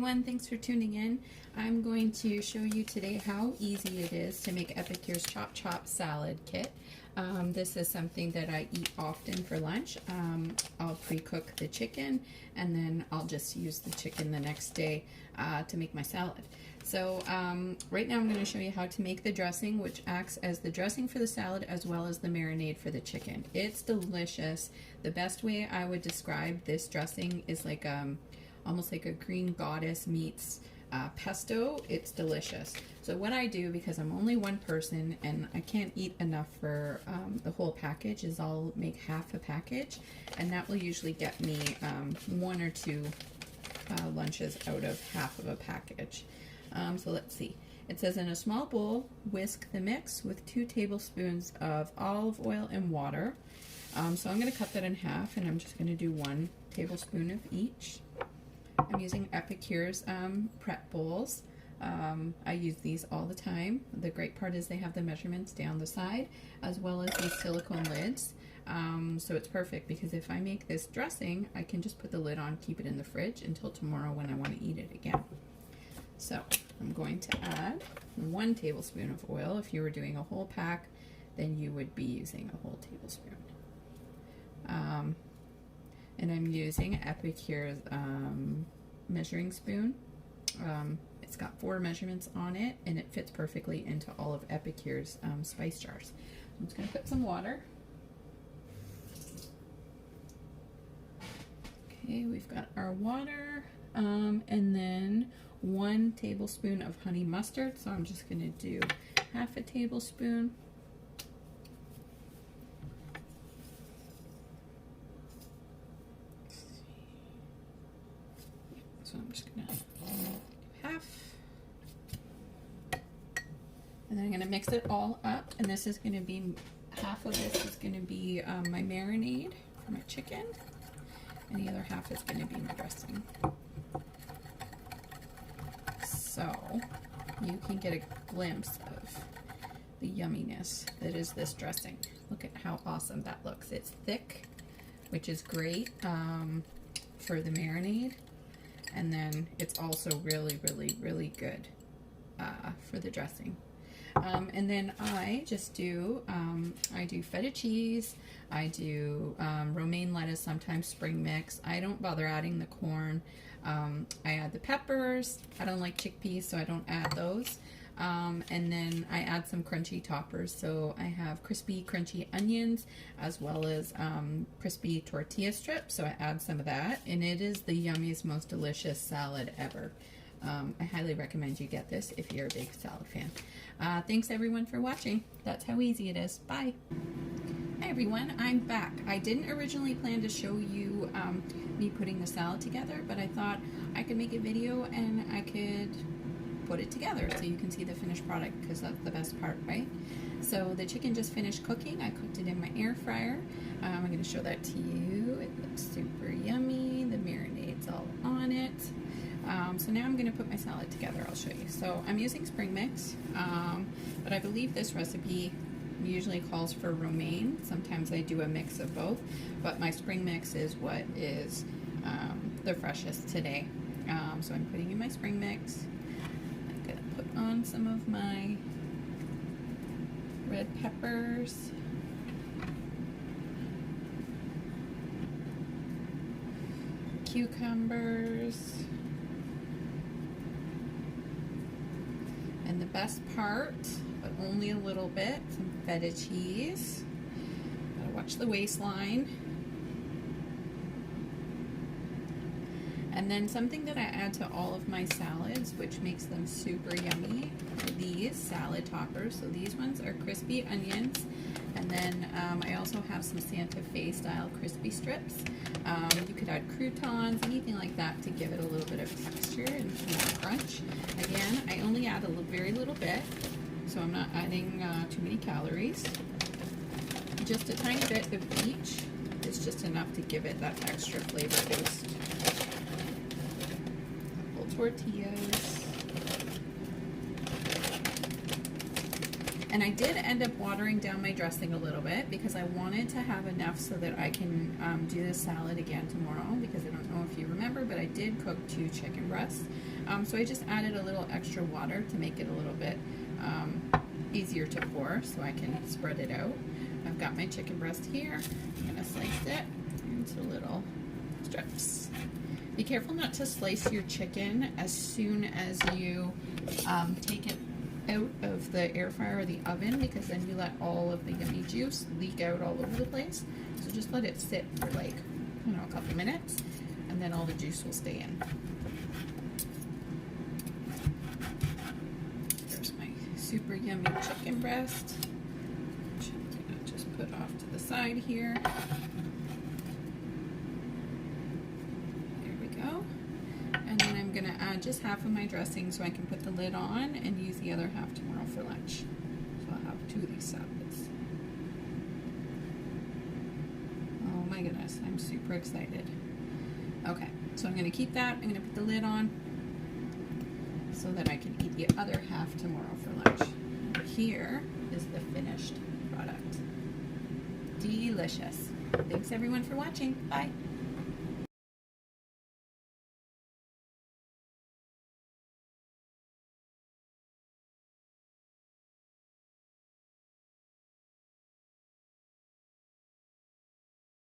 everyone, thanks for tuning in. I'm going to show you today how easy it is to make Epicure's Chop Chop Salad Kit. This is something that I eat often for lunch. I'll pre-cook the chicken and then I'll just use the chicken the next day to make my salad. So right now I'm going to show you how to make the dressing, which acts as the dressing for the salad as well as the marinade for the chicken. It's delicious. The best way I would describe this dressing is like almost like a green goddess meets pesto. It's delicious. So what I do, because I'm only one person and I can't eat enough for the whole package, is I'll make half a package, and that will usually get me 1 or 2 lunches out of half of a package. So let's see. It says, in a small bowl, whisk the mix with 2 tablespoons of olive oil and water. So I'm going to cut that in half, and I'm just going to do 1 tablespoon of each. I'm using Epicure's prep bowls. I use these all the time. The great part is they have the measurements down the side, as well as these silicone lids. So it's perfect, because if I make this dressing, I can just put the lid on, keep it in the fridge until tomorrow when I want to eat it again. So I'm going to add 1 tablespoon of oil. If you were doing a whole pack, then you would be using a whole tablespoon. And I'm using Epicure's measuring spoon. It's got 4 measurements on it, and it fits perfectly into all of Epicure's spice jars. I'm just going to put some water. Okay, we've got our water, and then 1 tablespoon of honey mustard. So I'm just going to do half a tablespoon. So I'm just going to do half. And then I'm going to mix it all up. And this is going to be, half of this is going to be my marinade for my chicken. And the other half is going to be my dressing. So you can get a glimpse of the yumminess that is this dressing. Look at how awesome that looks. It's thick, which is great for the marinade. And then it's also really, really, really good for the dressing. And then I just do, I do feta cheese, I do romaine lettuce, sometimes spring mix. I don't bother adding the corn. I add the peppers. I don't like chickpeas, so I don't add those. And then I add some crunchy toppers. So I have crispy, crunchy onions, as well as crispy tortilla strips. So I add some of that, and it is the yummiest, most delicious salad ever. I highly recommend you get this if you're a big salad fan. Thanks everyone for watching. That's how easy it is. Bye. Hi everyone, I'm back. I didn't originally plan to show you me putting the salad together, but I thought I could make a video and I could put it together so you can see the finished product, because that's the best part, right? So the chicken just finished cooking. I cooked it in my air fryer. I'm going to show that to you. It looks super yummy. The marinade's all on it. So now I'm going to put my salad together. I'll show you. So I'm using spring mix, but I believe this recipe usually calls for romaine. Sometimes I do a mix of both, but my spring mix is what is the freshest today. So I'm putting in my spring mix. I'm going to put on some of my red peppers. Cucumbers. And the best part, but only a little bit, some feta cheese. Gotta watch the waistline. And then something that I add to all of my salads, which makes them super yummy, are these salad toppers. So these ones are crispy onions. And then I also have some Santa Fe style crispy strips. You could add croutons, anything like that, to give it a little bit of texture and more crunch. Again, I only add a very little bit, so I'm not adding too many calories. Just a tiny bit of each is just enough to give it that extra flavor boost. Couple tortillas. And I did end up watering down my dressing a little bit because I wanted to have enough so that I can do the salad again tomorrow, because I don't know if you remember, but I did cook 2 chicken breasts. So I just added a little extra water to make it a little bit easier to pour so I can spread it out. I've got my chicken breast here. I'm going to slice it into little strips. Be careful not to slice your chicken as soon as you take it out of the air fryer or the oven, because then you let all of the yummy juice leak out all over the place. So just let it sit for like, you know, a couple minutes, and then all the juice will stay in. There's my super yummy chicken breast, which I'm gonna just put off to the side here. There we go. And then I'm gonna add just half of my dressing so I can put the lid on and use the other half tomorrow for lunch. So I'll have 2 of these salads. Oh my goodness, I'm super excited. Okay, so I'm gonna keep that. I'm gonna put the lid on so that I can eat the other half tomorrow for lunch. Here is the finished product. Delicious. Thanks everyone for watching. Bye.